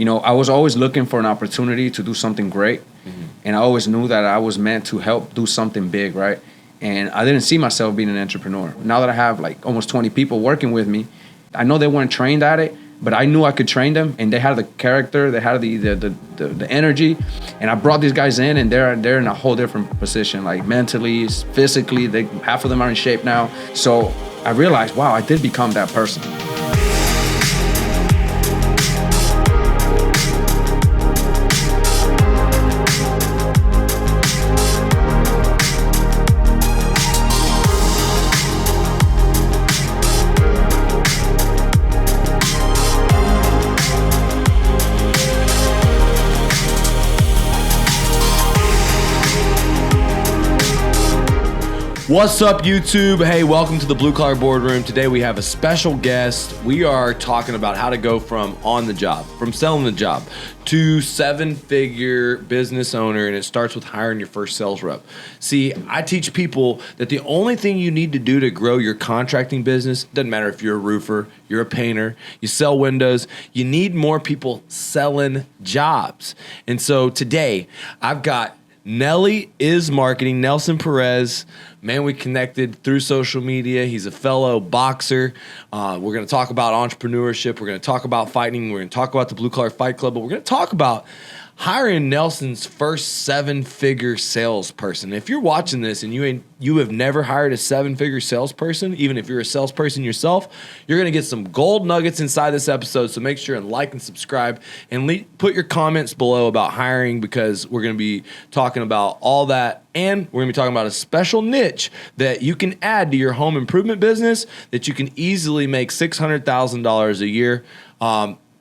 I was always looking for an opportunity to do something great. And I always knew that I was meant to help do something big, right? And I didn't see myself being an entrepreneur. Now that I have like almost 20 people working with me, I know they weren't trained at it, but I knew I could train them, and they had the character, they had the energy, and I brought these guys in, and they're in a whole different position, like mentally, physically. Half of them are in shape now. So I realized, wow, I did become that person. What's up, YouTube? Hey, welcome to the Blue Collar Boardroom. Today we have a special guest. We are talking about how to go from on the job, from selling the job, to seven-figure business owner, and it starts with hiring your first sales rep. See, I teach people that the only thing you need to do to grow your contracting business, doesn't matter if you're a roofer, you're a painter, you sell windows, you need more people selling jobs. And so today, I've got Nelly is Marketing, Nelson Perez. Man, we connected through social media. He's a fellow boxer. We're going to talk about entrepreneurship. We're going to talk about fighting. We're going to talk about the Blue Collar Fight Club. But we're going to talk about hiring Nelson's first seven-figure salesperson. If you're watching this and you have never hired a seven-figure salesperson, even if you're a salesperson yourself, you're going to get some gold nuggets inside this episode. So make sure and like and subscribe and put your comments below about hiring, because we're going to be talking about all that. And we're going to be talking about a special niche that you can add to your home improvement business that you can easily make $600,000 a year.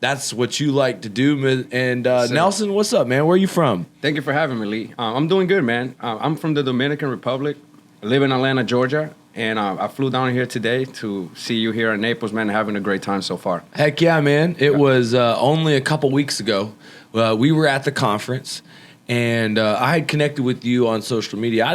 That's what you like to do. And Nelson, what's up, man? Where are you from? Thank you for having me, Lee. I'm doing good, man. I'm from the Dominican Republic. I live in Atlanta, Georgia. And I flew down here today to see you here in Naples, man, having a great time so far. Heck yeah, man. It was only a couple weeks ago. We were at the conference, and I had connected with you on social media.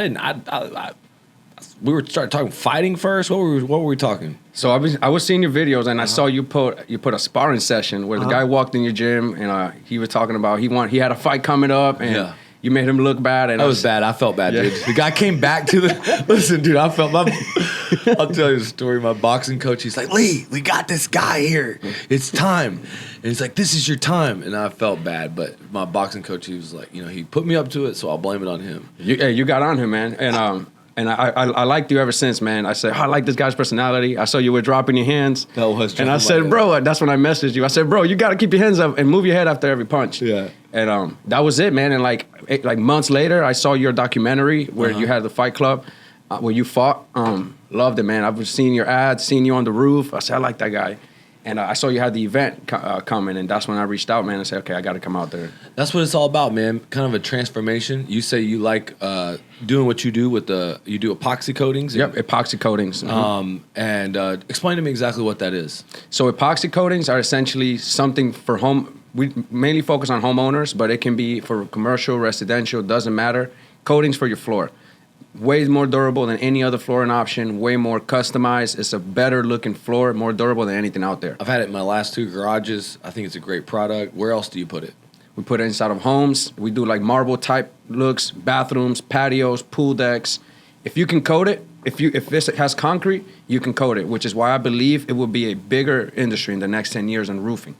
We were starting talking fighting first. What were we talking? So I was seeing your videos, and I saw you put a sparring session where the guy walked in your gym, and he was talking about he had a fight coming up, and you made him look bad. And that was bad. I felt bad, dude. The guy came back to the listen, dude. I'll tell you the story. My boxing coach, he's like, Lee, we got this guy here. It's time. And he's like, this is your time. And I felt bad, but my boxing coach, he was like, he put me up to it, so I'll blame it on him. You got on him, man, and I liked you ever since, man. I said, I like this guy's personality. I saw you were dropping your hands. And I said, bro, that's when I messaged you. I said, bro, you got to keep your hands up and move your head after every punch. Yeah. And that was it, man. And like months later, I saw your documentary where you had the Fight Club, where you fought. Loved it, man. I've seen your ads, seen you on the roof. I said, I like that guy. And I saw you had the event coming, and that's when I reached out, man, and said, okay, I got to come out there. That's what it's all about, man. Kind of a transformation. You say you like doing what you do with you do epoxy coatings? Yep, epoxy coatings. And explain to me exactly what that is. So epoxy coatings are essentially something for home. We mainly focus on homeowners, but it can be for commercial, residential, doesn't matter. Coatings for your floor. Way more durable than any other flooring option, way more customized. It's a better looking floor, more durable than anything out there. I've had it in my last two garages. I think it's a great product. Where else do you put it? We put it inside of homes. We do like marble type looks, bathrooms, patios, pool decks. If you can coat it, if this has concrete, you can coat it, which is why I believe it will be a bigger industry in the next 10 years in roofing.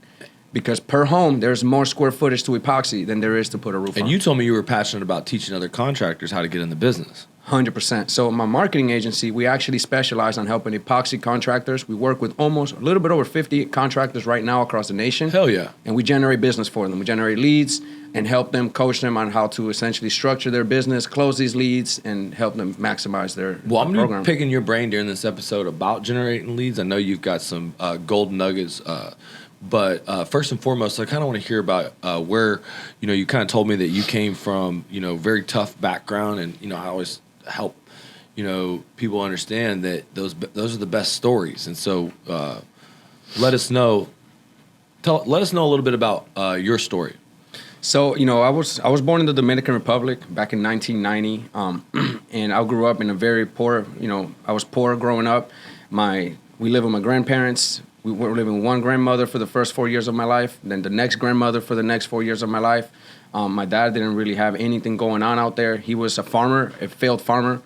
Because per home, there's more square footage to epoxy than there is to put a roof on. And you told me you were passionate about teaching other contractors how to get in the business. 100%. So my marketing agency, we actually specialize on helping epoxy contractors. We work with almost a little bit over 50 contractors right now across the nation. Hell yeah. And we generate business for them. We generate leads and help them, coach them on how to essentially structure their business, close these leads, and help them maximize their Well, I'm program. Picking your brain during this episode about generating leads. I know you've got some gold nuggets. But first and foremost, I kind of want to hear about where, you kind of told me that you came from, very tough background, and, I always help, people understand that those are the best stories. And so let us know a little bit about your story. So, I was born in the Dominican Republic back in 1990, and I grew up in a very poor, I was poor growing up. We lived with my grandparents. We were living with one grandmother for the first 4 years of my life, then the next grandmother for the next 4 years of my life. My dad didn't really have anything going on out there. He was a farmer, a failed farmer.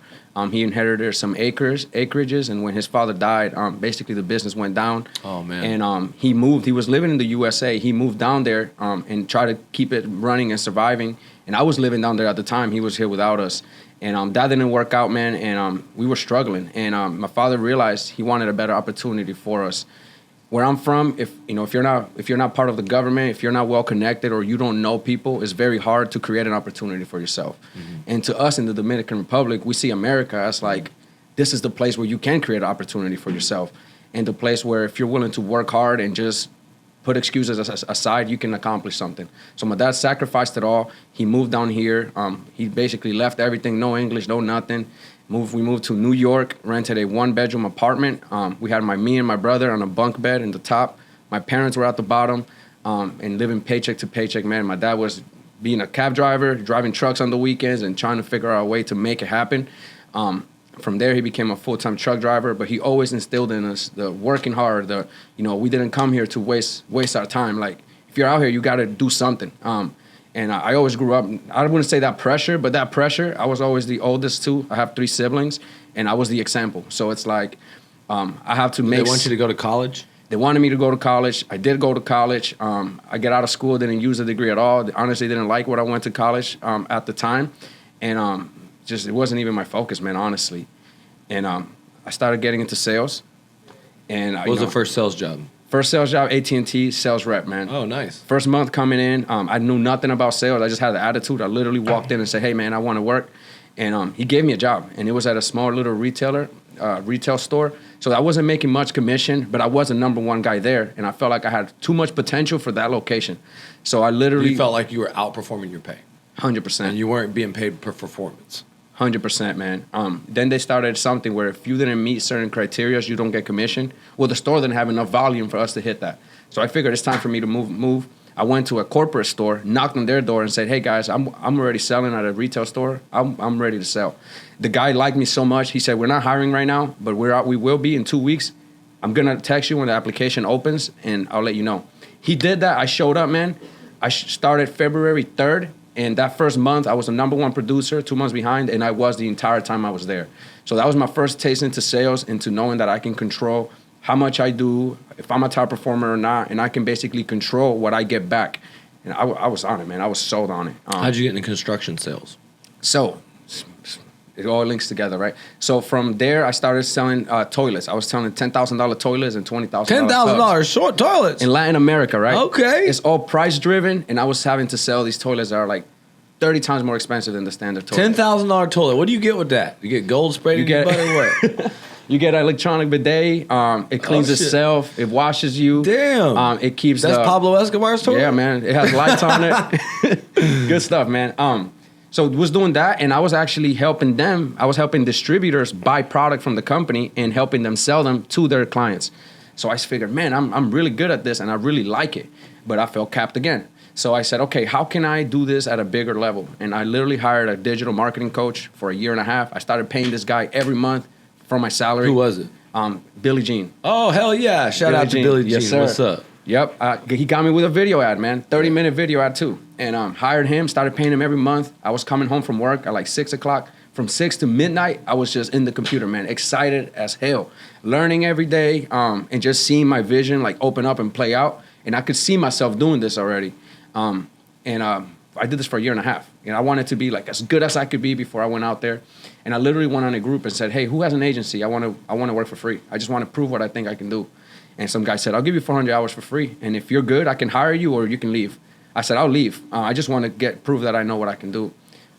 He inherited some acreages, and when his father died, basically the business went down. Oh, man. And he moved. He was living in the USA. He moved down there and tried to keep it running and surviving. And I was living down there at the time. He was here without us. And that didn't work out, man, and we were struggling. And my father realized he wanted a better opportunity for us. Where I'm from, if you're not part of the government, if you're not well connected or you don't know people, it's very hard to create an opportunity for yourself. Mm-hmm. And to us in the Dominican Republic, we see America as like, this is the place where you can create an opportunity for yourself, and the place where if you're willing to work hard and just put excuses aside, you can accomplish something. So my dad sacrificed it all. He moved down here. He basically left everything, no English, no nothing. We moved to New York, rented a one-bedroom apartment. We had me and my brother on a bunk bed in the top. My parents were at the bottom, and living paycheck to paycheck, man. My dad was being a cab driver, driving trucks on the weekends and trying to figure out a way to make it happen. From there, he became a full-time truck driver, but he always instilled in us the working hard, we didn't come here to waste our time. Like, if you're out here, you got to do something. And I always grew up, I wouldn't say that pressure, but that pressure, I was always the oldest too. I have 3 siblings, and I was the example. So it's like, I have to make... They want you to go to college? They wanted me to go to college. I did go to college. I get out of school, didn't use the degree at all. Honestly, didn't like what I went to college at the time. And it wasn't even my focus, man, honestly. And I started getting into sales. And what was the first sales job? First sales job, AT&T, sales rep, man. Oh, nice. First month coming in, I knew nothing about sales. I just had the attitude. I literally walked in and said, hey, man, I want to work. And he gave me a job. And it was at a small little retail store. So I wasn't making much commission, but I was the number one guy there. And I felt like I had too much potential for that location. So I literally... You felt like you were outperforming your pay. 100%. And you weren't being paid per performance. 100%, man. Then they started something where if you didn't meet certain criteria, you don't get commission. Well, the store didn't have enough volume for us to hit that. So I figured it's time for me to move. I went to a corporate store, knocked on their door and said, hey, guys, I'm already selling at a retail store. I'm ready to sell. The guy liked me so much. He said, we're not hiring right now, but we will be in 2 weeks. I'm going to text you when the application opens, and I'll let you know. He did that. I showed up, man. I started February 3rd. And that first month, I was the number one producer, 2 months behind, and I was the entire time I was there. So that was my first taste into sales, into knowing that I can control how much I do, if I'm a top performer or not, and I can basically control what I get back. And I was on it, man. I was sold on it. How'd you get into construction sales? So it all links together, right? So from there, I started selling toilets. I was selling $10,000 toilets and $20,000 $10,000 short toilets? In Latin America, right? Okay. It's all price-driven, and I was having to sell these toilets that are like 30 times more expensive than the standard toilet. $10,000 toilet. What do you get with that? You get gold sprayed in your butt or what? You get an electronic bidet. It cleans itself. It washes you. Damn. It keeps That's Pablo Escobar's toilet? Yeah, man. It has lights on it. Good stuff, man. So was doing that, and I was actually helping them. I was helping distributors buy product from the company and helping them sell them to their clients. So I figured, man, I'm really good at this, and I really like it. But I felt capped again. So I said, okay, how can I do this at a bigger level? And I literally hired a digital marketing coach for a year and a half. I started paying this guy every month from my salary. Who was it? Billy Jean. Oh, hell yeah. Shout out to Billy Jean. Yes, sir. What's up? Yep. He got me with a video ad, man. 30-minute video ad, too. And hired him, started paying him every month. I was coming home from work at like 6 o'clock. From 6 to midnight, I was just in the computer, man. Excited as hell. Learning every day and just seeing my vision like open up and play out. And I could see myself doing this already. I did this for a year and a half. And I wanted to be like as good as I could be before I went out there. And I literally went on a group and said, hey, who has an agency? I want to work for free. I just want to prove what I think I can do. And some guy said, I'll give you 400 hours for free. And if you're good, I can hire you or you can leave. I said, I'll leave. I just want to prove that I know what I can do.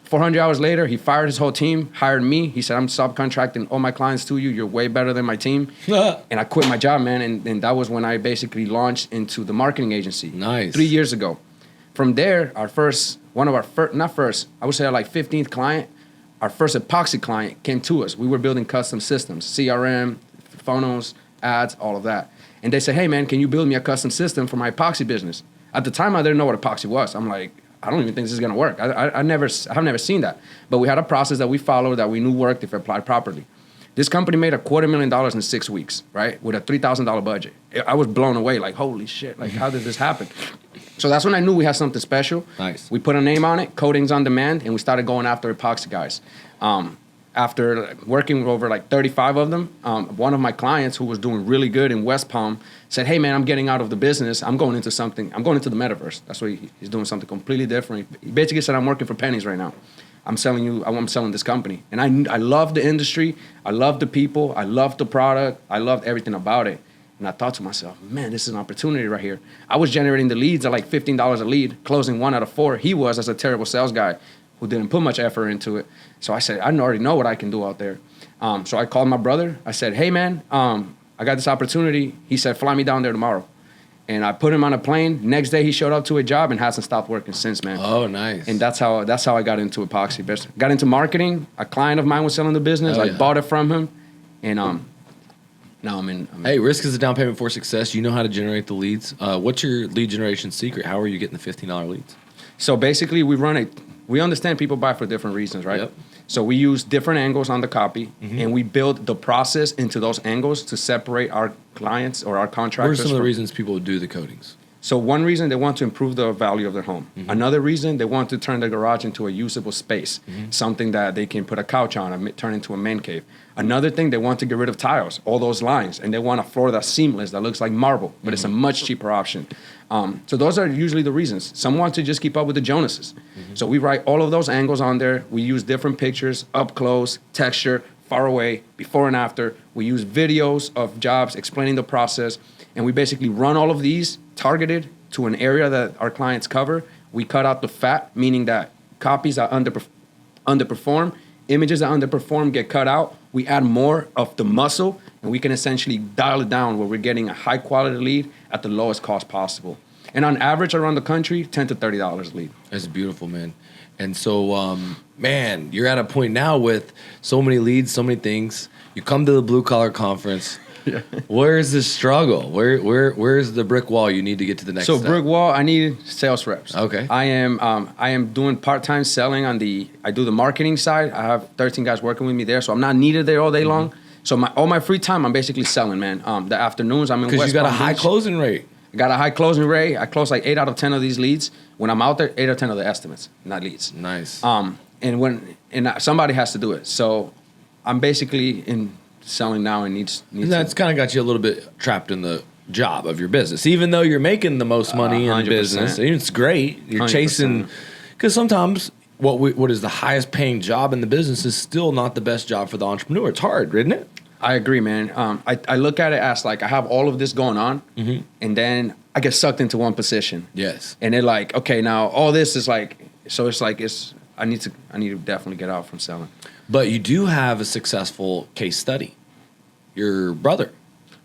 400 hours later, he fired his whole team, hired me. He said, I'm subcontracting all my clients to you. You're way better than my team. And I quit my job, man. And that was when I basically launched into the marketing agency. Nice. 3 years ago. From there, I would say our 15th client, our first Epoxy client came to us. We were building custom systems, CRM, funnels, ads, all of that. And they said, hey, man, can you build me a custom system for my Epoxy business? At the time, I didn't know what Epoxy was. I'm like, I don't even think this is going to work. I've never seen that. But we had a process that we followed that we knew worked if it applied properly. This company made $250,000 in 6 weeks, right? With a $3,000 budget. I was blown away, like, holy shit, like, how did this happen? So that's when I knew we had something special. Nice. We put a name on it, Coatings on Demand, and we started going after epoxy guys. After working with over like 35 of them, one of my clients who was doing really good in West Palm said, hey man, I'm getting out of the business. I'm going into the metaverse. That's why he's doing something completely different. He basically said, I'm working for pennies right now. I'm selling this company. And I love the industry. I love the people. I love the product. I loved everything about it. And I thought to myself, man, this is an opportunity right here. I was generating the leads at like $15 a lead, closing 1 out of 4. He was, as a terrible sales guy who didn't put much effort into it. So I said, I already know what I can do out there. So I called my brother. I said, hey man, I got this opportunity. He said, fly me down there tomorrow. And I put him on a plane. Next day, he showed up to a job and hasn't stopped working since, man. Oh, nice. And that's how I got into epoxy business. Got into marketing. A client of mine was selling the business. I bought it from him. And now I'm in. Hey, risk is a down payment for success. You know how to generate the leads. What's your lead generation secret? How are you getting the $15 leads? So basically, we understand people buy for different reasons, right? Yep. So we use different angles on the copy, and we build the process into those angles to separate our clients or our contractors. What are some of the reasons people do the coatings? So one reason, they want to improve the value of their home. Another reason, they want to turn their garage into a usable space, something that they can put a couch on and turn into a man cave. Another thing, they want to get rid of tiles, all those lines, and they want a floor that's seamless, that looks like marble, but it's a much cheaper option. So those are usually the reasons. Some want to just keep up with the Jonases. So we write all of those angles on there. We use different pictures, up close, texture, far away, before and after. We use videos of jobs explaining the process, and we basically run all of these targeted to an area that our clients cover. We cut out the fat, meaning that copies that underperform, images that underperform get cut out. We add more of the muscle, and we can essentially dial it down where we're getting a high quality lead at the lowest cost possible. And on average around the country, $10 to $30 a lead. That's beautiful, man. And so, man, you're at a point now with so many leads, so many things. You come to the Blue Collar Conference. Yeah. Where's the struggle? Where's the brick wall you need to get to the next step? Brick wall, I need sales reps. Okay. I am doing part-time selling I do the marketing side. I have 13 guys working with me there, so I'm not needed there all day long. So all my free time, I'm basically selling, man. The afternoons, I'm in West Palm Beach. Because you got a high closing rate. I got a high closing rate. I close like 8 out of 10 of these leads. When I'm out there, 8 or 10 of the estimates, not leads. Nice. And somebody has to do it. So I'm basically in selling now and needs that's kind of got you a little bit trapped in the job of your business, even though you're making the most money in business. It's great. You're 100%. Chasing, because sometimes what is the highest paying job in the business is still not the best job for the entrepreneur. It's hard, isn't it? I agree, man. I look at it as like I have all of this going on, and then I get sucked into one position. Yes. And they're like, okay, now all this is like, so it's like I need to definitely get out from selling. But you do have a successful case study. Your brother.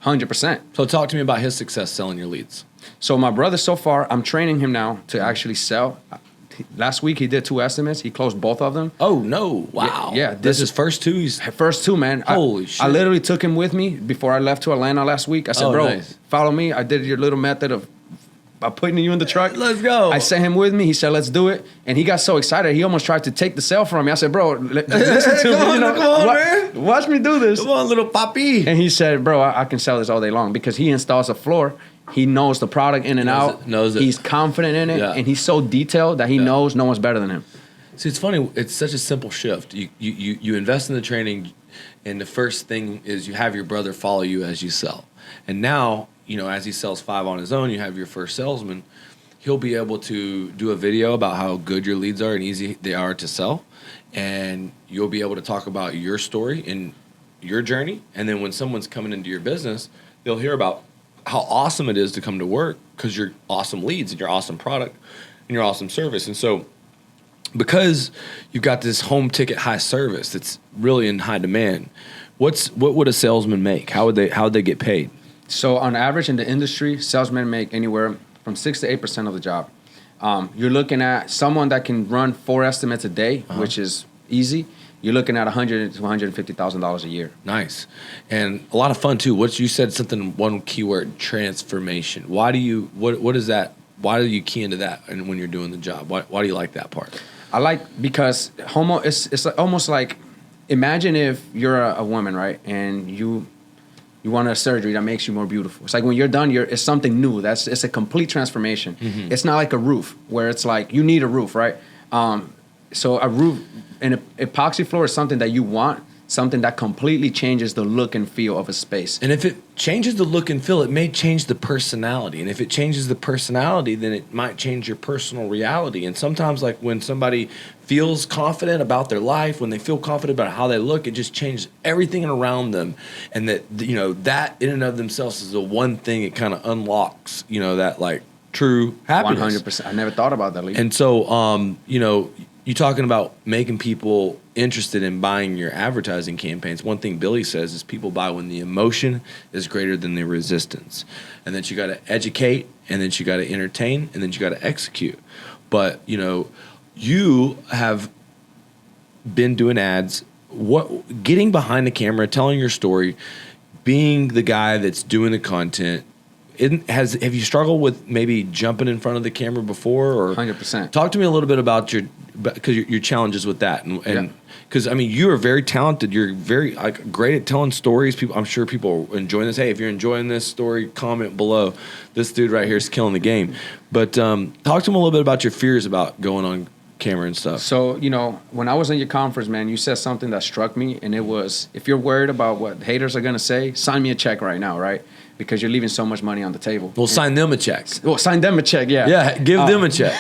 100%. So talk to me about his success selling your leads. So my brother, so far, I'm training him now to actually sell. Last week, he did 2 estimates. He closed both of them. Oh, no. Wow. Yeah. This is first 2? First 2, man. Holy shit. I literally took him with me before I left to Atlanta last week. I said, bro, nice. Follow me. I did your little method of putting you in the truck. Let's go. I sent him with me. He said, let's do it. And he got so excited, he almost tried to take the sale from me. I said, bro, listen to me. Come on, man. Watch me do this. Come on, little papi. And he said, bro, I can sell this all day long because he installs a floor. He knows the product in and out. Knows it. He's confident in it. Yeah. And he's so detailed that he knows no one's better than him. See, it's funny. It's such a simple shift. You invest in the training, and the first thing is you have your brother follow you as you sell. And now, as he sells 5 on his own, you have your first salesman. He'll be able to do a video about how good your leads are and easy they are to sell. And you'll be able to talk about your story and your journey. And then when someone's coming into your business, they'll hear about how awesome it is to come to work because you're awesome leads and your awesome product and your awesome service. And so because you've got this home ticket high service that's really in high demand, what would a salesman make? How would they get paid? So on average in the industry, salesmen make anywhere from 6 to 8% of the job. You're looking at someone that can run 4 estimates a day, which is easy. You're looking at $100,000 to $150,000 a year. Nice, and a lot of fun too. You said one keyword: transformation. Why do you? What is that? Why do you key into that? And when you're doing the job, why do you like that part? I like because it's almost like imagine if you're a woman, right, and you want a surgery that makes you more beautiful. It's like when you're done, it's something new. It's a complete transformation. Mm-hmm. It's not like a roof where it's like you need a roof, right? So a roof, an epoxy floor is something that you want, something that completely changes the look and feel of a space. And if it changes the look and feel, it may change the personality. And if it changes the personality, then it might change your personal reality. And sometimes, like when somebody feels confident about their life, when they feel confident about how they look, it just changes everything around them. And that, you know, that in and of themselves is the one thing it kind of unlocks, you know, that like true happiness. 100%. I never thought about that, Lee. And so, you know, you're talking about making people interested in buying your advertising campaigns. One thing Billy says is people buy when the emotion is greater than the resistance. And then you got to educate, and then you got to entertain, and then you got to execute. But, you know, you have been doing ads, getting behind the camera, telling your story, being the guy that's doing the content. Have you struggled with maybe jumping in front of the camera before? Or 100%. Talk to me a little bit about your challenges with that, and because I mean you are very talented. You're very great at telling stories. I'm sure people are enjoying this. Hey, if you're enjoying this story, comment below. This dude right here is killing the game. But talk to him a little bit about your fears about going on camera and stuff. So, you know, when I was in your conference, man, you said something that struck me, and it was, if you're worried about what haters are gonna say, sign me a check right now, right? Because you're leaving so much money on the table. Well, sign them a check. Well, sign them a check, yeah. Yeah, give them a check.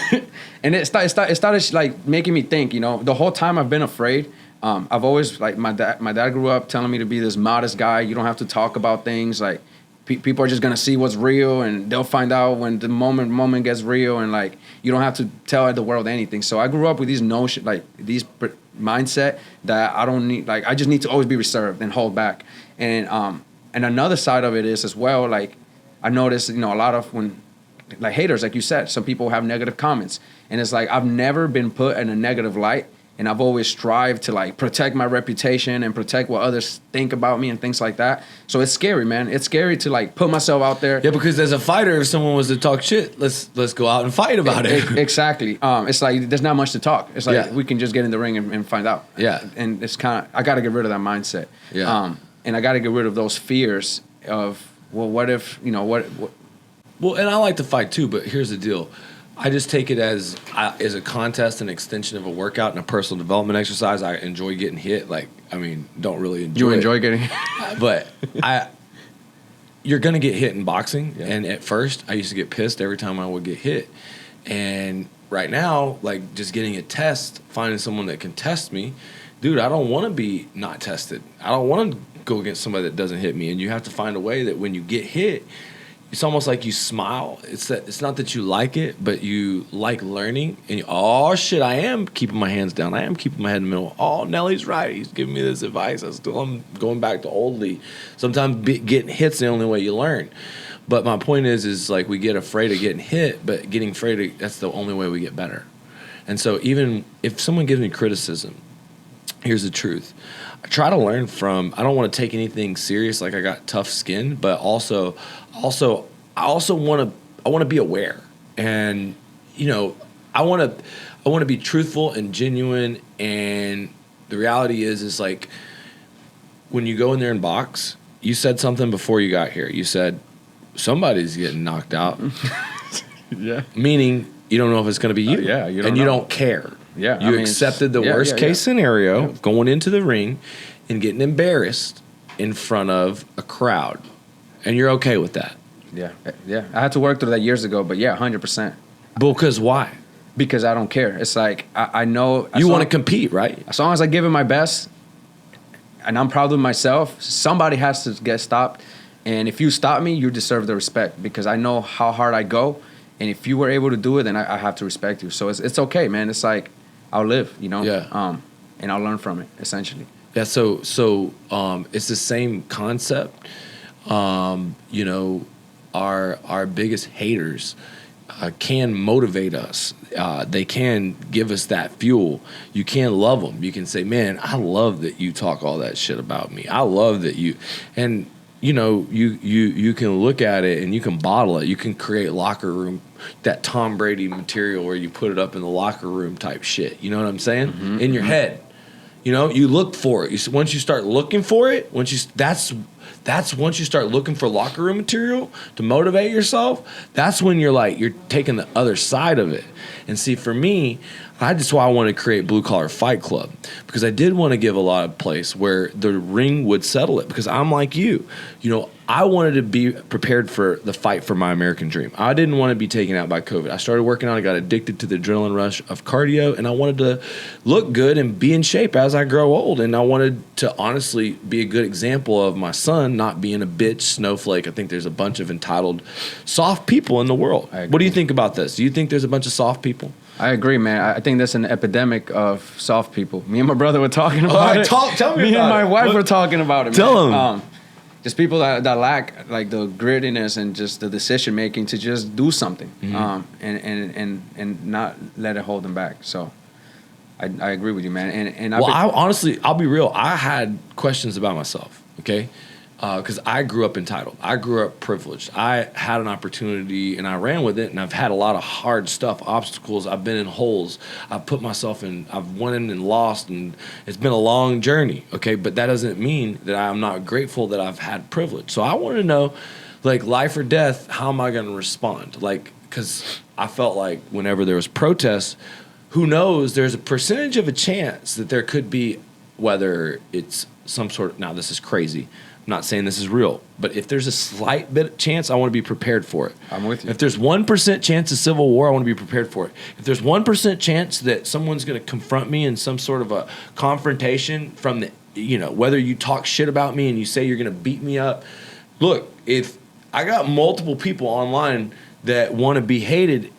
And it started like making me think, you know, the whole time I've been afraid. I've always, like, my dad grew up telling me to be this modest guy. You don't have to talk about things. Like, people are just going to see what's real, and they'll find out when the moment gets real, and, like, you don't have to tell the world anything. So I grew up with these notion, like, these mindset that I don't need, like, I just need to always be reserved and hold back. And another side of it is as well, like, I noticed, you know, a lot of when, like, haters, like you said, some people have negative comments. And it's like, I've never been put in a negative light. And I've always strived to, like, protect my reputation and protect what others think about me and things like that. So it's scary, man. It's scary to, like, put myself out there. Yeah, because as a fighter, if someone was to talk shit, let's go out and fight about it. Exactly. It's like there's not much to talk. It's like we can just get in the ring and find out. Yeah. And it's kind of, I got to get rid of that mindset. Yeah. And I got to get rid of those fears of, well, what if, you know, what? Well, and I like to fight too, but here's the deal. I just take it as a contest, an extension of a workout and a personal development exercise. I enjoy getting hit. Like, I mean, don't really enjoy it. You enjoy getting hit? But you're going to get hit in boxing. Yeah. And at first, I used to get pissed every time I would get hit. And right now, like, just getting a test, finding someone that can test me, dude, I don't want to be not tested. I don't want to go against somebody that doesn't hit me. And you have to find a way that when you get hit, it's almost like you smile. It's not that you like it, but you like learning. And oh shit, I am keeping my hands down. I am keeping my head in the middle. Oh, Nelly's right. He's giving me this advice. I'm going back to old Lee. Sometimes getting hit's the only way you learn. But my point is like we get afraid of getting hit, but getting afraid that's the only way we get better. And so even if someone gives me criticism, here's the truth. I try to learn from. I don't want to take anything serious, like I got tough skin, but also I want to be aware, and you know, I want to be truthful and genuine. And the reality is like when you go in there and box, you said something before you got here. You said somebody's getting knocked out. Yeah, meaning you don't know if it's going to be you. Yeah, you don't care. Yeah, you accepted the worst case scenario, going into the ring and getting embarrassed in front of a crowd, and you're okay with that. Yeah. I had to work through that years ago, but 100%. But because why? Because I don't care. It's like I know you want to compete, right? As long as I give it my best, and I'm proud of myself, somebody has to get stopped. And if you stop me, you deserve the respect because I know how hard I go. And if you were able to do it, then I have to respect you. So it's okay, man. It's like I'll live, you know. Yeah. And I'll learn from it, essentially. Yeah. So it's the same concept. You know, our biggest haters can motivate us. They can give us that fuel. You can love them. You can say, "Man, I love that you talk all that shit about me. I love that you," and you know, you can look at it and you can bottle it. You can create locker room, that Tom Brady material where you put it up in the locker room type shit. You know what I'm saying? Mm-hmm, in your head. You know, you look for it. Once you start looking for it, that's once you start looking for locker room material to motivate yourself, that's when you're taking the other side of it. And see, for me, that's why I want to create Blue Collar Fight Club, because I did want to give a lot of place where the ring would settle it, because I'm like you. You know, I wanted to be prepared for the fight for my American dream. I didn't want to be taken out by COVID. I started working out. I got addicted to the adrenaline rush of cardio, and I wanted to look good and be in shape as I grow old. And I wanted to honestly be a good example of my son not being a bitch snowflake. I think there's a bunch of entitled, soft people in the world. What do you think about this? Do you think there's a bunch of soft people? I agree, man. I think there's an epidemic of soft people. Me and my brother were talking about it. Tell me Me about and my it. wife were talking about it, Tell man. them. Just people that lack like the grittiness and just the decision making to just do something, and not let it hold them back. So I agree with you, man. And honestly, I'll be real. I had questions about myself. Okay. Because I grew up entitled. I grew up privileged. I had an opportunity, and I ran with it, and I've had a lot of hard stuff, obstacles. I've been in holes. I've put myself in. I've won and lost, and it's been a long journey, okay? But that doesn't mean that I'm not grateful that I've had privilege. So I want to know, like, life or death, how am I going to respond? Like, because I felt like whenever there was protests, who knows, there's a percentage of a chance that there could be, whether it's some sort of, now this is crazy, I'm not saying this is real, but if there's a slight bit of chance, I want to be prepared for it. I'm with you. If there's 1% chance of civil war, I want to be prepared for it. If there's 1% chance that someone's going to confront me in some sort of a confrontation from the, you know, whether you talk shit about me and you say you're going to beat me up. Look, if I got multiple people online that want to be hated,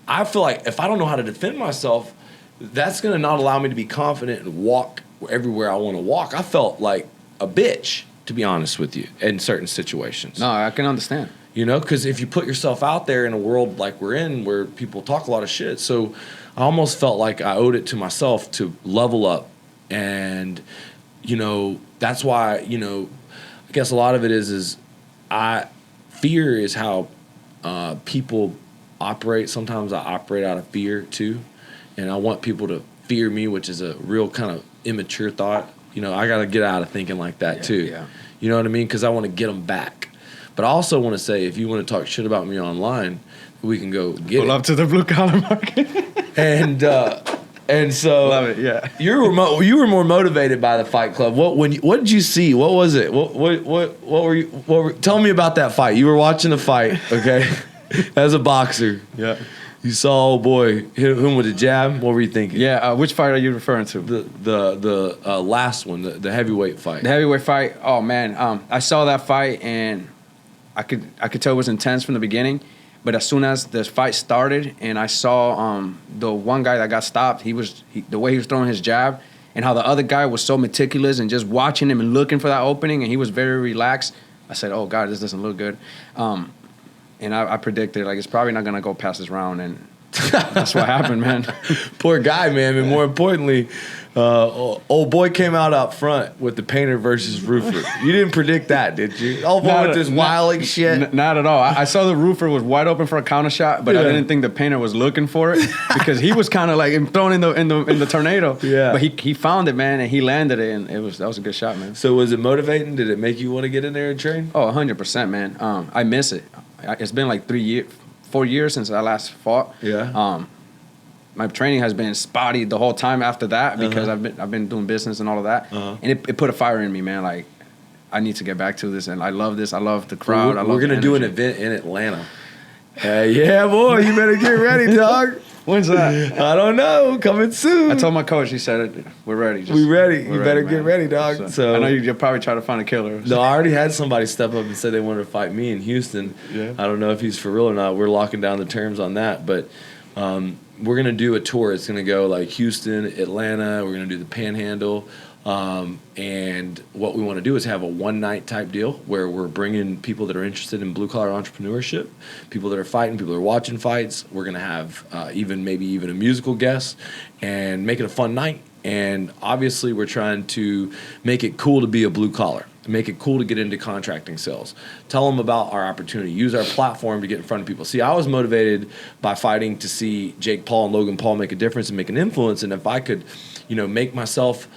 I feel like if I don't know how to defend myself, that's going to not allow me to be confident and walk everywhere I want to walk. I felt like a bitch, to be honest with you, in certain situations. No, I can understand. You know, because if you put yourself out there in a world like we're in, where people talk a lot of shit, so I almost felt like I owed it to myself to level up. And, you know, that's why, you know, I guess a lot of it is fear is how people operate. Sometimes I operate out of fear too, and I want people to fear me, which is a real kind of immature thought. You know, I got to get out of thinking like that too. Yeah. You know what I mean? Because I want to get them back. But I also want to say, if you want to talk shit about me online, we can go get Pull up to the blue collar market. and so Love it. Yeah. you were more motivated by the Fight Club. What did you see? What was it? What were you? Tell me about that fight. You were watching the fight, okay? As a boxer. Yeah. You saw old boy hit him with a jab. What were you thinking? Yeah. Which fight are you referring to? The last one, the heavyweight fight. The heavyweight fight. Oh man. I saw that fight and I could tell it was intense from the beginning. But as soon as the fight started and I saw the one guy that got stopped, the way he was throwing his jab and how the other guy was so meticulous and just watching him and looking for that opening, and he was very relaxed. I said, "Oh God, this doesn't look good." And I predicted, like, it's probably not going to go past this round, and that's what happened, man. Poor guy, man. And more importantly, old boy came out front with the painter versus roofer. You didn't predict that, did you? Old boy with this wild shit. Not at all. I saw the roofer was wide open for a counter shot, but I didn't think the painter was looking for it because he was kind of like thrown in the tornado. Yeah. But he found it, man, and he landed it, and that was a good shot, man. So was it motivating? Did it make you want to get in there and train? Oh, 100%, man. I miss it. It's been like 4 years since I last fought. Yeah. My training has been spotty the whole time after that because I've been doing business and all of that, and it put a fire in me, man. Like, I need to get back to this, and I love this. I love the crowd. We're gonna do an event in Atlanta. Yeah, boy, you better get ready, dog. When's that? I don't know. Coming soon. I told my coach. He said, "We're ready. We're ready. You better get ready, dog." So I know you'll probably try to find a killer. No, I already had somebody step up and say they wanted to fight me in Houston. Yeah. I don't know if he's for real or not. We're locking down the terms on that, but we're gonna do a tour. It's gonna go like Houston, Atlanta. We're gonna do the Panhandle. And what we want to do is have a one-night type deal where we're bringing people that are interested in blue-collar entrepreneurship, people that are fighting, people that are watching fights. We're going to have maybe even a musical guest and make it a fun night. And obviously we're trying to make it cool to be a blue-collar. Make it cool to get into contracting sales. Tell them about our opportunity. Use our platform to get in front of people. See, I was motivated by fighting to see Jake Paul and Logan Paul make a difference and make an influence. And if I could, make myself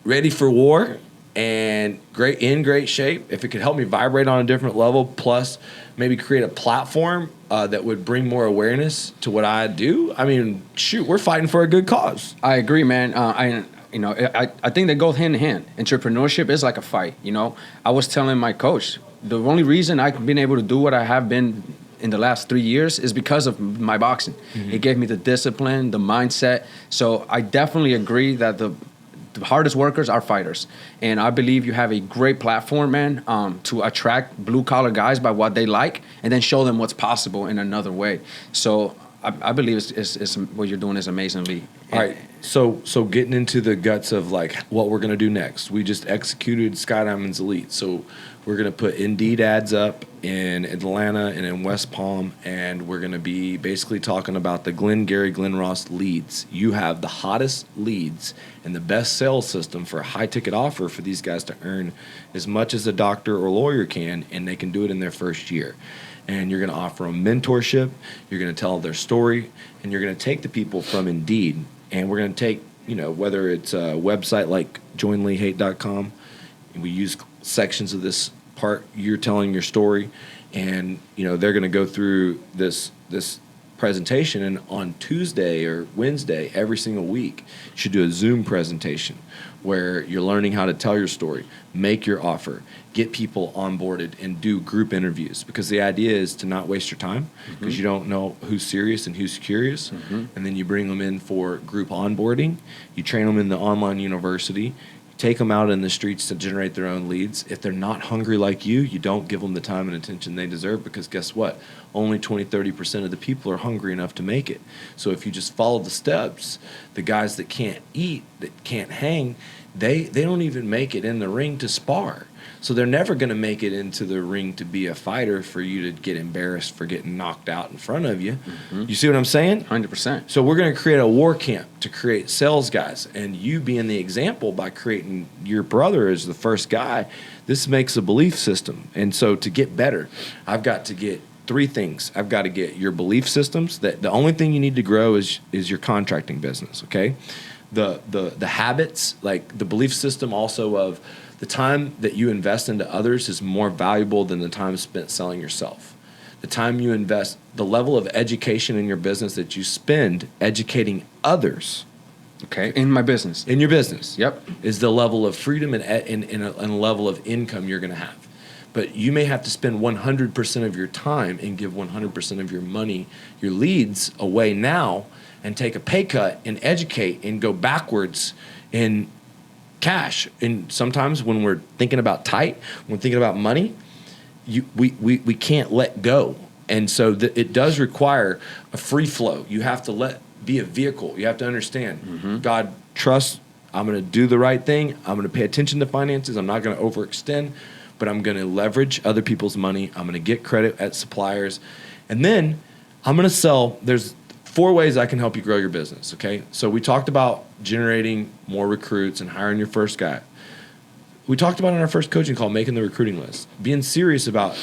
ready for war and in great shape, if it could help me vibrate on a different level, plus maybe create a platform that would bring more awareness to what I do. I mean, shoot, we're fighting for a good cause. I agree, man. I think they go hand in hand. Entrepreneurship is like a fight. I was telling my coach, the only reason I've been able to do what I have been in the last 3 years is because of my boxing. Mm-hmm. It gave me the discipline, the mindset. So I definitely agree that the hardest workers are fighters. And I believe you have a great platform, man, to attract blue-collar guys by what they like and then show them what's possible in another way. So I believe it's what you're doing is amazingly. All right, so getting into the guts of like what we're gonna do next. We just executed Sky Diamonds Elite, so we're gonna put Indeed ads up in Atlanta and in West Palm, and we're gonna be basically talking about the Glengarry Glen Ross leads. You have the hottest leads and the best sales system for a high ticket offer for these guys to earn as much as a doctor or lawyer can, and they can do it in their first year. And you're going to offer them mentorship, you're going to tell their story, and you're going to take the people from Indeed, and we're going to take, whether it's a website like joinleehaight.com, and we use sections of this part, you're telling your story, and, they're going to go through this presentation, and on Tuesday or Wednesday every single week, you should do a Zoom presentation where you're learning how to tell your story, make your offer, get people onboarded, and do group interviews. Because the idea is to not waste your time, because you don't know who's serious and who's curious. And then you bring them in for group onboarding. You train them in the online university. You take them out in the streets to generate their own leads. If they're not hungry like you don't give them the time and attention they deserve, because guess what? Only 20-30% of the people are hungry enough to make it. So if you just follow the steps, the guys that can't eat, that can't hang, they don't even make it in the ring to spar. So they're never going to make it into the ring to be a fighter for you to get embarrassed for getting knocked out in front of you. You see what I'm saying? 100%. So we're going to create a war camp to create sales guys, and you being the example by creating your brother as the first guy, this makes a belief system. And so to get better, I've got to get 3 things. I've got to get your belief systems. That the only thing you need to grow is your contracting business, okay? The habits, like the belief system also of the time that you invest into others is more valuable than the time spent selling yourself. The time you invest, the level of education in your business that you spend educating others. Okay, in my business. In your business. Yep. Is the level of freedom and a level of income you're going to have. But you may have to spend 100% of your time and give 100% of your money, your leads away now, and take a pay cut and educate and go backwards in cash. And sometimes when we're thinking about tight, when we're thinking about money, we can't let go. And so it does require a free flow. You have to be a vehicle. You have to understand, God, trust, I'm going to do the right thing. I'm going to pay attention to finances. I'm not going to overextend, but I'm going to leverage other people's money. I'm going to get credit at suppliers. And then I'm going to sell. There's 4 ways I can help you grow your business, okay? So we talked about generating more recruits and hiring your first guy. We talked about in our first coaching call, making the recruiting list, being serious about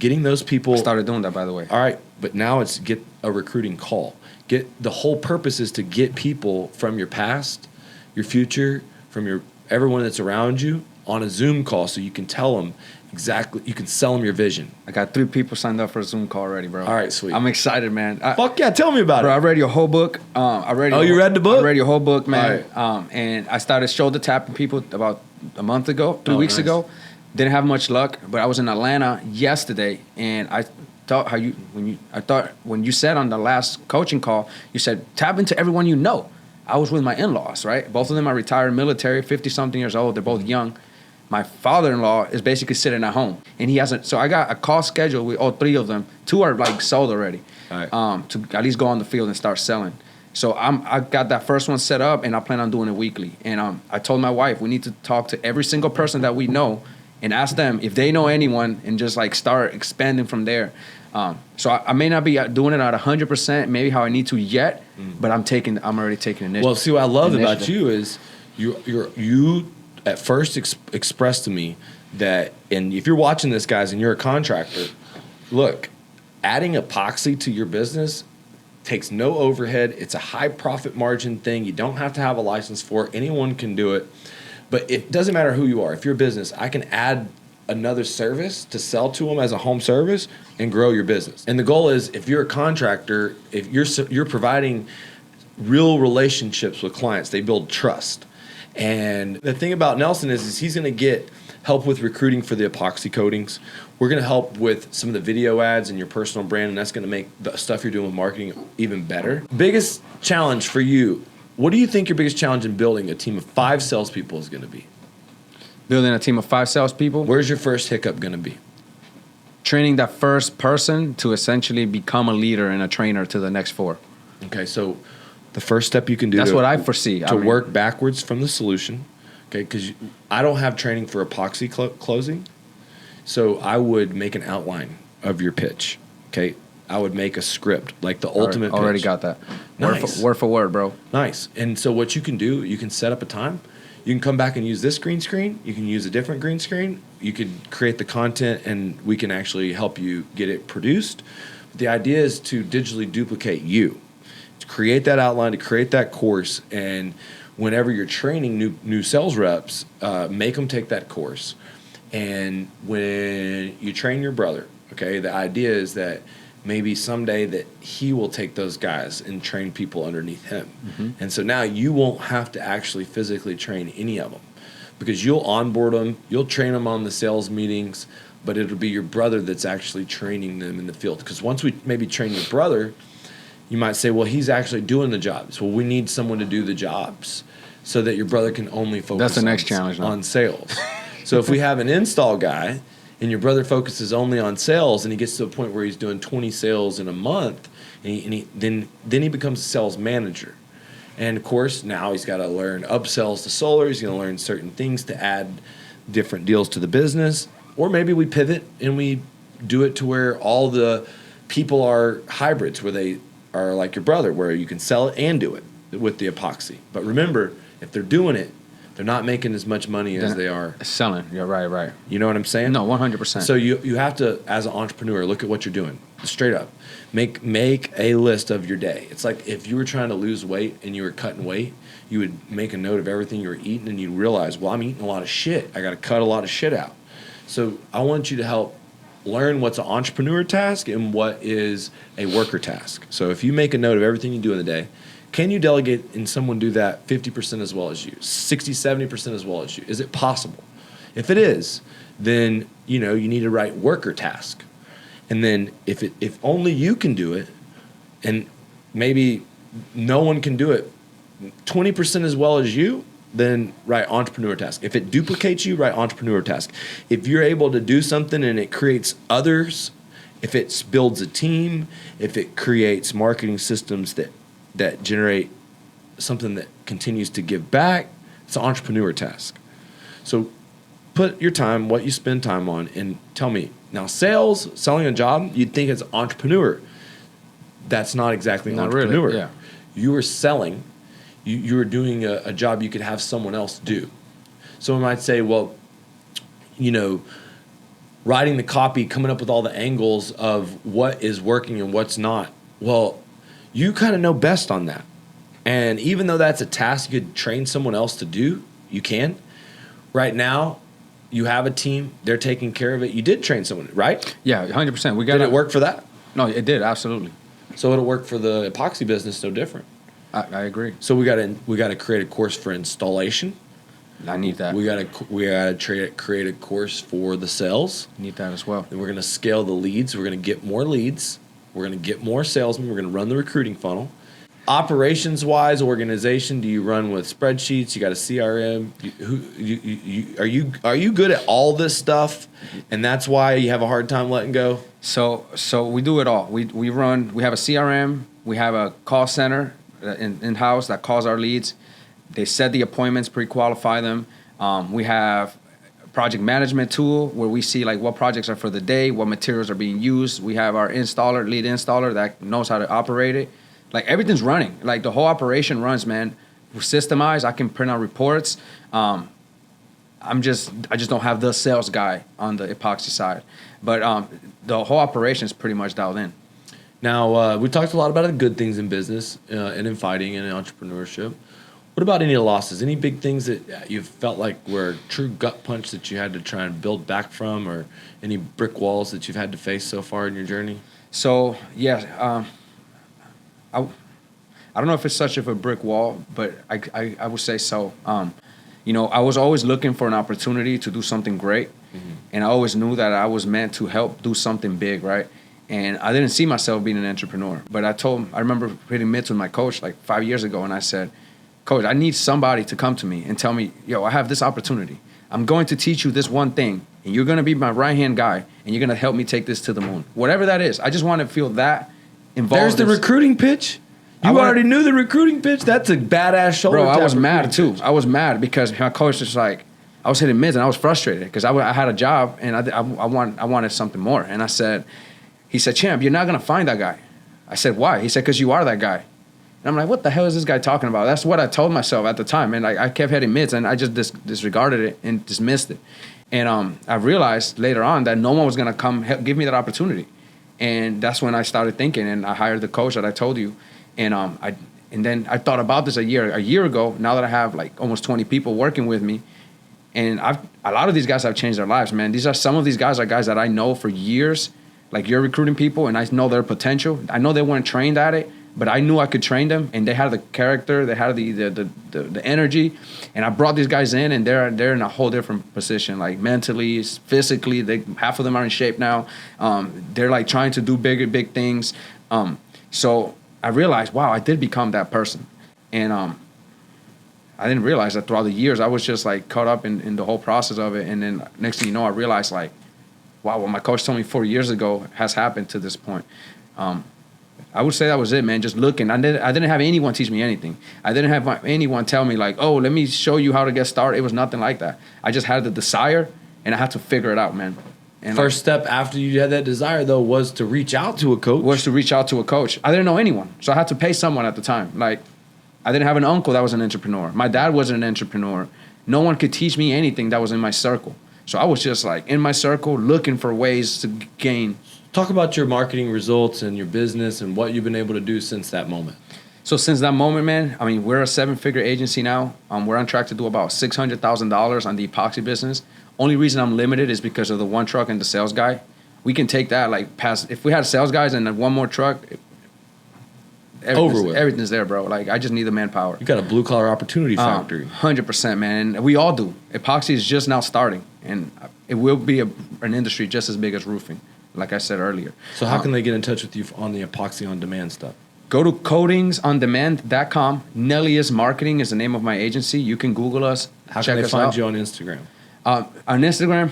getting those people. I started doing that, by the way. All right, but now it's get a recruiting call. The whole purpose is to get people from your past, your future, from everyone that's around you on a Zoom call, so you can tell them exactly, you can sell them your vision. I got 3 people signed up for a Zoom call already, bro. All right, sweet. I'm excited, man. Fuck yeah, tell me about it. I read your whole book. You read the book? I read your whole book, man. Right. And I started shoulder tapping people about a month ago, 3 weeks ago. Didn't have much luck, but I was in Atlanta yesterday, and I thought when you said on the last coaching call, you said tap into everyone you know. I was with my in-laws, right? Both of them are retired military, 50-something years old. They're both young. My father-in-law is basically sitting at home, and he hasn't. So I got a call scheduled with all 3 of them. 2 are like sold already, right. To at least go on the field and start selling. So I got that first one set up, and I plan on doing it weekly. And I told my wife we need to talk to every single person that we know and ask them if they know anyone, and just like start expanding from there. So I may not be doing it at 100%, maybe how I need to yet, but I'm already taking initiative. Well, see, what I love about you is you at first expressed to me that, and if you're watching this, guys, and you're a contractor, look, adding epoxy to your business takes no overhead. It's a high profit margin thing. You don't have to have a license for it. Anyone can do it. But it doesn't matter who you are. If you're a business, I can add another service to sell to them as a home service and grow your business. And the goal is, if you're a contractor, if you're providing real relationships with clients, they build trust. And the thing about Nelson is he's going to get help with recruiting for the epoxy coatings. We're going to help with some of the video ads and your personal brand, and that's going to make the stuff you're doing with marketing even better. Biggest challenge for you, what do you think your biggest challenge in building a team of 5 salespeople is going to be? Building a team of 5 salespeople? Where's your first hiccup going to be? Training that first person to essentially become a leader and a trainer to the next 4. Okay, so the first step you can do that's what I foresee. To work backwards from the solution, okay, because I don't have training for epoxy closing, so I would make an outline of your pitch, okay? I would make a script, like the ultimate pitch. Already got that. Nice. Word for word, bro. Nice. And so what you can do, you can set up a time. You can come back and use this green screen. You can use a different green screen. You could create the content, and we can actually help you get it produced. But the idea is to digitally duplicate you, to create that outline, to create that course, and whenever you're training new sales reps, make them take that course. And when you train your brother, okay, the idea is that maybe someday that he will take those guys and train people underneath him. Mm-hmm. And so now you won't have to actually physically train any of them, because you'll onboard them, you'll train them on the sales meetings, but it'll be your brother that's actually training them in the field. Because once we maybe train your brother, you might say, well, he's actually doing the jobs. Well, we need someone to do the jobs so that your brother can only focus That's the next challenge now. On sales. So if we have an install guy and your brother focuses only on sales, and he gets to a point where he's doing 20 sales in a month, and then he becomes a sales manager. And of course, now he's got to learn upsells to solar. He's going to learn certain things to add different deals to the business. Or maybe we pivot and we do it to where all the people are hybrids, where they are like your brother, where you can sell it and do it with the epoxy. But remember, if they're doing it, they're not making as much money as they are selling. You're right. You know what I'm saying? No, 100%. So you have to, as an entrepreneur, look at what you're doing. Straight up. Make a list of your day. It's like if you were trying to lose weight and you were cutting weight, you would make a note of everything you were eating, and you realize, well, I'm eating a lot of shit. I got to cut a lot of shit out. So I want you to help learn what's an entrepreneur task and what is a worker task. So if you make a note of everything you do in the day, can you delegate and someone do that 50% as well as you, 60, 70% as well as you? Is it possible? If it is, then you need to write worker task. And then if only you can do it, and maybe no one can do it 20% as well as you, then write entrepreneur task. If it duplicates you, write entrepreneur task. If you're able to do something and it creates others, if it builds a team, if it creates marketing systems that generate something that continues to give back, it's an entrepreneur task. So put your time, what you spend time on, and tell me. Now, selling a job, you'd think it's entrepreneur. That's not exactly not entrepreneur. Really, yeah. You are selling. You are doing a job you could have someone else do. Someone might say, well, writing the copy, coming up with all the angles of what is working and what's not. Well, you kind of know best on that. And even though that's a task you could train someone else to do, you can. Right now, you have a team. They're taking care of it. You did train someone, right? Yeah, 100%. Did it work for that? No, it did, absolutely. So it'll work for the epoxy business, no different. I agree. So we got to create a course for installation. I need that. We got to create a course for the sales. Need that as well. Then we're going to scale the leads. We're going to get more leads. We're going to get more salesmen. We're going to run the recruiting funnel. Operations-wise, organization, do you run with spreadsheets? You got a CRM? Are you good at all this stuff, and that's why you have a hard time letting go? So we do it all. We have a CRM. We have a call center in-house that calls our leads. They set the appointments, pre-qualify them. We have a project management tool where we see like what projects are for the day, what materials are being used. We have our lead installer that knows how to operate it. Like everything's running. Like the whole operation runs, man. We're systemized. I can print out reports. I just don't have the sales guy on the epoxy side. But the whole operation is pretty much dialed in. Now, we talked a lot about the good things in business and in fighting and in entrepreneurship. What about any losses? Any big things that you felt like were a true gut punch that you had to try and build back from, or any brick walls that you've had to face so far in your journey? So, yeah, I don't know if it's such of a brick wall, but I would say so. You know, I was always looking for an opportunity to do something great, and I always knew that I was meant to help do something big, right? And I didn't see myself being an entrepreneur. But I remember hitting mitts with my coach like 5 years ago, and I said, Coach, I need somebody to come to me and tell me, yo, I have this opportunity. I'm going to teach you this one thing, and you're going to be my right-hand guy, and you're going to help me take this to the moon. Whatever that is, I just want to feel that involved. There's the recruiting pitch. You already knew the recruiting pitch? That's a badass shoulder. Bro, I was mad, too. I was mad because my coach was like, I was hitting mids, and I was frustrated because I had a job, and I wanted something more. And he said, Champ, you're not going to find that guy. I said, why? He said, because you are that guy. And I'm like, what the hell is this guy talking about? That's what I told myself at the time. And I kept hitting mids, and I just disregarded it and dismissed it. And I realized later on that no one was going to come give me that opportunity. And that's when I started thinking, and I hired the coach that I told you. And then I thought about this a year ago, now that I have like almost 20 people working with me. And a lot of these guys have changed their lives, man. Some of these guys are guys that I know for years. Like, you're recruiting people, and I know their potential. I know they weren't trained at it, but I knew I could train them, and they had the character, they had the energy, and I brought these guys in, and they're in a whole different position, like mentally, physically. Half of them are in shape now. They're like trying to do big things. So I realized, wow, I did become that person, and I didn't realize that throughout the years I was just like caught up in the whole process of it, and then next thing you know, I realized like, wow, what my coach told me 4 years ago has happened to this point. I would say that was it, man. Just looking. I didn't have anyone teach me anything. I didn't have anyone tell me like, oh, let me show you how to get started. It was nothing like that. I just had the desire, and I had to figure it out, man. And First step after you had that desire, though, was to reach out to a coach. I didn't know anyone, so I had to pay someone at the time. Like, I didn't have an uncle that was an entrepreneur. My dad wasn't an entrepreneur. No one could teach me anything that was in my circle. So I was just like in my circle looking for ways to gain. Talk about your marketing results and your business and what you've been able to do since that moment. So since that moment, man, I mean, we're a 7-figure agency now. We're on track to do about $600,000 on the epoxy business. Only reason I'm limited is because of the one truck and the sales guy. We can take that like past. If we had sales guys and then one more truck, everything's there, bro. Like, I just need the manpower. You got a blue collar opportunity factory. 100%, man. And we all do. Epoxy is just now starting, and it will be an industry just as big as roofing, like I said earlier. So how can they get in touch with you on the Epoxy on Demand stuff? Go to coatingsondemand.com. Nellius Marketing is the name of my agency. You can Google us. How can they find you on Instagram? On Instagram,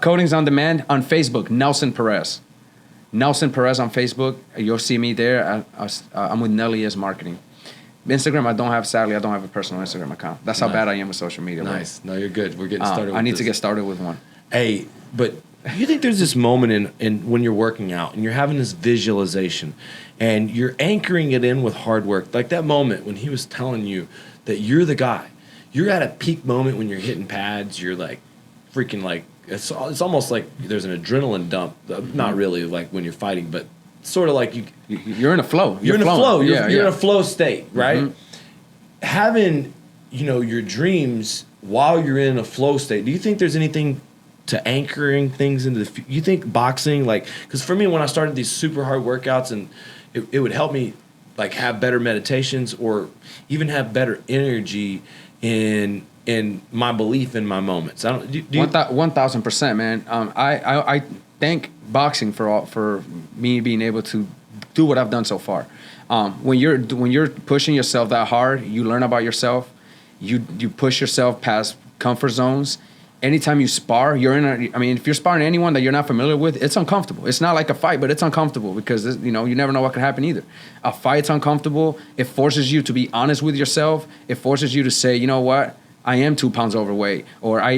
Coatings on Demand. On Facebook, Nelson Perez. Nelson Perez on Facebook. You'll see me there. I'm with Nellius Marketing. Instagram, I don't have a personal Instagram account. That's how bad I am with social media. Nice. Bro. No, you're good. We're getting started with I need to get started with one. Hey, but you think there's this moment in when you're working out and you're having this visualization and you're anchoring it in with hard work, like that moment when he was telling you that you're the guy. You're at a peak moment when you're hitting pads. You're like freaking like, it's almost like there's an adrenaline dump. Not really like when you're fighting, but sort of like you're in a flow. You're in a flow. You're in a flow state, right? Mm-hmm. Having, your dreams while you're in a flow state. Do you think there's anything to anchoring things into the? You think boxing, like, because for me, when I started these super hard workouts, and it would help me like have better meditations or even have better energy in my belief in my moments. 1,000%, man. I thank boxing for me being able to do what I've done so far. When you're pushing yourself that hard, you learn about yourself. You push yourself past comfort zones. Anytime you spar, if you're sparring anyone that you're not familiar with, it's uncomfortable. It's not like a fight, but it's uncomfortable because you never know what could happen either. A fight's uncomfortable. It forces you to be honest with yourself. It forces you to say, you know what? I am 2 pounds overweight, or I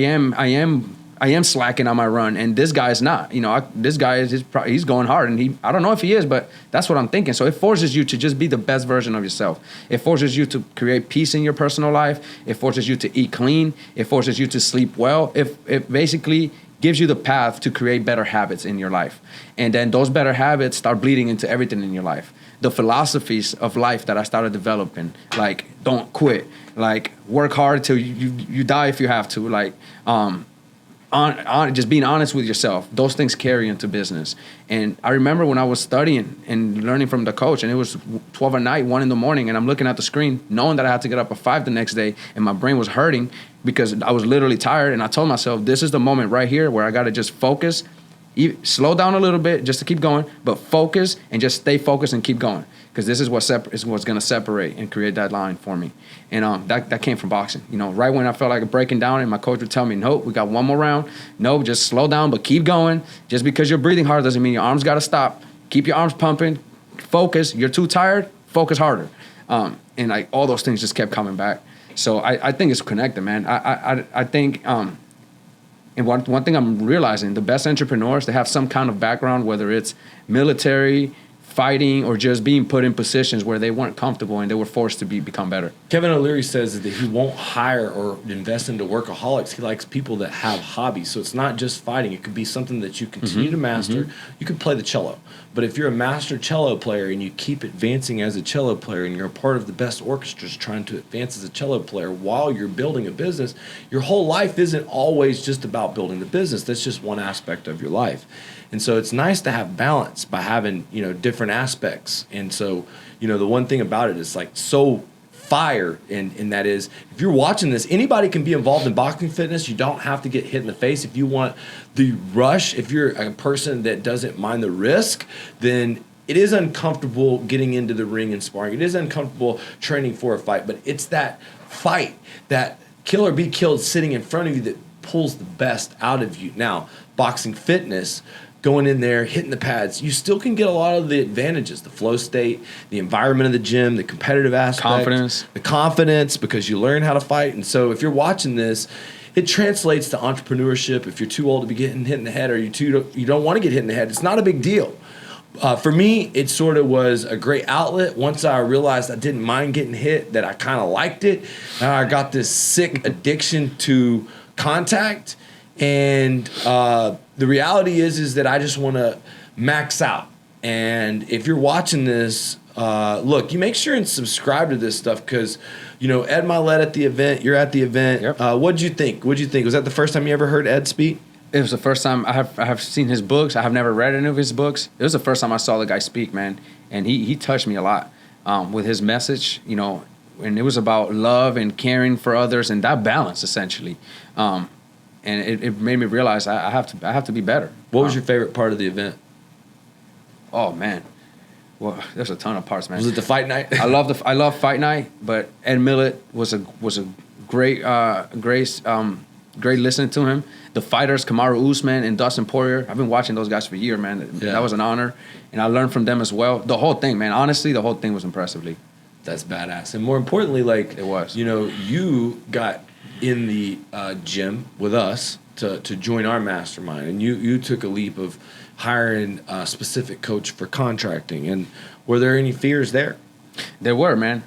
I am slacking on my run, and this guy is not. This guy he's going hard, and I don't know if he is, but that's what I'm thinking. So it forces you to just be the best version of yourself. It forces you to create peace in your personal life. It forces you to eat clean. It forces you to sleep well. It basically gives you the path to create better habits in your life, and then those better habits start bleeding into everything in your life. The philosophies of life that I started developing, like don't quit, like work hard till you die if you have to, like just being honest with yourself. Those things carry into business. And I remember when I was studying and learning from the coach, and it was 12 at night, 1 a.m, and I'm looking at the screen, knowing that I had to get up at 5 the next day, and my brain was hurting because I was literally tired. And I told myself, this is the moment right here where I got to just focus, slow down a little bit just to keep going, but focus and just stay focused and keep going. Because this is what's going to separate and create that line for me. And that came from boxing. Right when I felt like breaking down, and my coach would tell me, nope, we got one more round. No, just slow down, but keep going. Just because you're breathing hard doesn't mean your arms got to stop. Keep your arms pumping. Focus. You're too tired. Focus harder. And like all those things just kept coming back. So I think it's connected, man. I think, and one thing I'm realizing, the best entrepreneurs, they have some kind of background, whether it's military, fighting, or just being put in positions where they weren't comfortable and they were forced to become better. Kevin O'Leary says that he won't hire or invest into workaholics. He likes people that have hobbies. So it's not just fighting. It could be something that you continue to master. You could play the cello. But if you're a master cello player and you keep advancing as a cello player and you're a part of the best orchestras trying to advance as a cello player while you're building a business, your whole life isn't always just about building the business. That's just one aspect of your life. And so it's nice to have balance by having, different aspects. And so, the one thing about it is like so fire, and that is, if you're watching this, anybody can be involved in boxing fitness. You don't have to get hit in the face. If you want the rush, if you're a person that doesn't mind the risk, then it is uncomfortable getting into the ring and sparring. It is uncomfortable training for a fight, but it's that fight, that kill or be killed sitting in front of you that pulls the best out of you. Now, boxing fitness, going in there, hitting the pads, you still can get a lot of the advantages, the flow state, the environment of the gym, the competitive aspect, the confidence, because you learn how to fight. And so if you're watching this, it translates to entrepreneurship. If you're too old to be getting hit in the head, or you don't want to get hit in the head, it's not a big deal. For me, it sort of was a great outlet. Once I realized I didn't mind getting hit, that I kind of liked it. Now I got this sick addiction to contact. And the reality is that I just want to max out. And if you're watching this, look, you make sure and subscribe to this stuff, because, Ed Milet at the event, you're at the event. Yep. What'd you think? Was that the first time you ever heard Ed speak? It was the first time I have seen his books. I have never read any of his books. It was the first time I saw the guy speak, man. And he touched me a lot with his message, and it was about love and caring for others and that balance, essentially. And it made me realize I have to be better. What was your favorite part of the event? Oh man, well, there's a ton of parts, man. Was it the fight night? I love fight night, but Ed Milet was a great listening to him. The fighters, Kamaru Usman and Dustin Poirier, I've been watching those guys for a year, man. Yeah. That was an honor, and I learned from them as well. The whole thing, man. Honestly, the whole thing was impressively. That's badass, and more importantly, like it was. You got in the gym with us to join our mastermind, and you took a leap of hiring a specific coach for contracting. And were there any fears there? There were, man.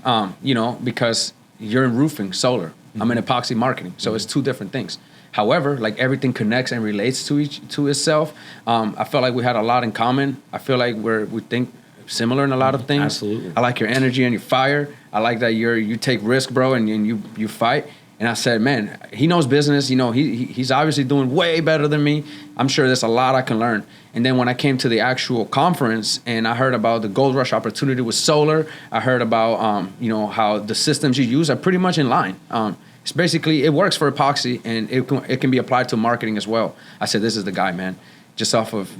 Because you're in roofing, solar. I'm in epoxy marketing, so it's two different things. However, like everything connects and relates to itself. I felt like we had a lot in common. I feel like we think similar in a lot of things. Absolutely. I like your energy and your fire. I like that you take risk, bro, and you fight. And I said, man, he knows business. He's obviously doing way better than me. I'm sure there's a lot I can learn. And then when I came to the actual conference and I heard about the Gold Rush opportunity with solar, I heard about how the systems you use are pretty much in line. It's basically, it works for epoxy, and it can be applied to marketing as well. I said, this is the guy, man. Just off of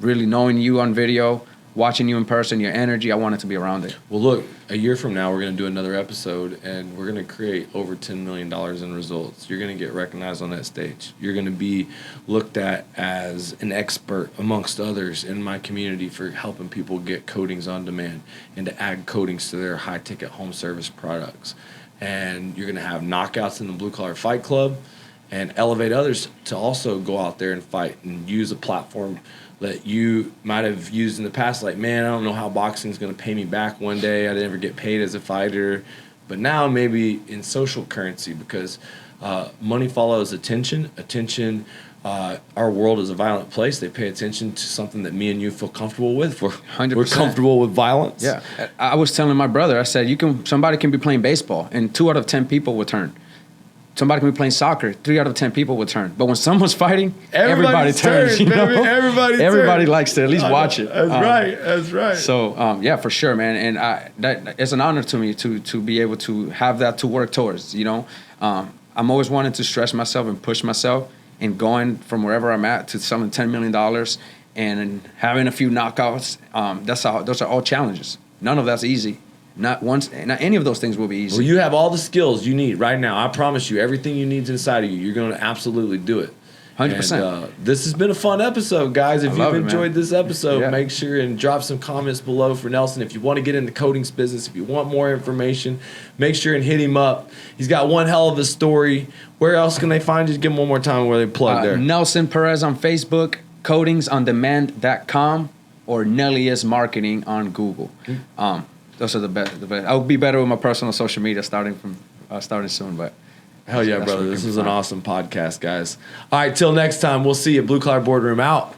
really knowing you on video, watching you in person, your energy, I wanted to be around it. Well, look, a year from now, we're going to do another episode, and we're going to create over $10 million in results. You're going to get recognized on that stage. You're going to be looked at as an expert amongst others in my community for helping people get coatings on demand and to add coatings to their high-ticket home service products. And you're going to have knockouts in the Blue Collar Fight Club. and elevate others to also go out there and fight and use a platform that you might have used in the past. Like, man, I don't know how boxing is going to pay me back one day. I never get paid as a fighter. But now maybe in social currency, because money follows attention. Our world is a violent place. They pay attention to something that me and you feel comfortable with. We're 100%. comfortable with violence. Yeah. I was telling my brother, I said, somebody can be playing baseball and 2 out of 10 people will turn. Somebody can be playing soccer, 3 out of 10 people will turn. But when someone's fighting, everybody turns. You know? Everybody likes to at least watch it. That's right. So, yeah, for sure, man. And it's an honor to me to be able to have that to work towards, you know. I'm always wanting to stretch myself and push myself and going from wherever I'm at to selling $10 million and having a few knockouts. Those are all challenges. None of that's easy. Not any of those things will be easy. Well, you have all the skills you need right now. I promise you, everything you need is inside of you. You're going to absolutely do it. 100%. And, this has been a fun episode, guys. If you've enjoyed this episode, make sure and drop some comments below for Nelson. If you want to get into coatings business, if you want more information, make sure and hit him up. He's got one hell of a story. Where else can they find you? Give them one more time where they plug there. Nelson Perez on Facebook, coatingsondemand.com, or Nellius Marketing on Google. Those are the best. I'll be better with my personal social media starting soon, but hell yeah, brother. This was an awesome podcast, guys. All right, till next time, we'll see you. Blue Collar Boardroom out.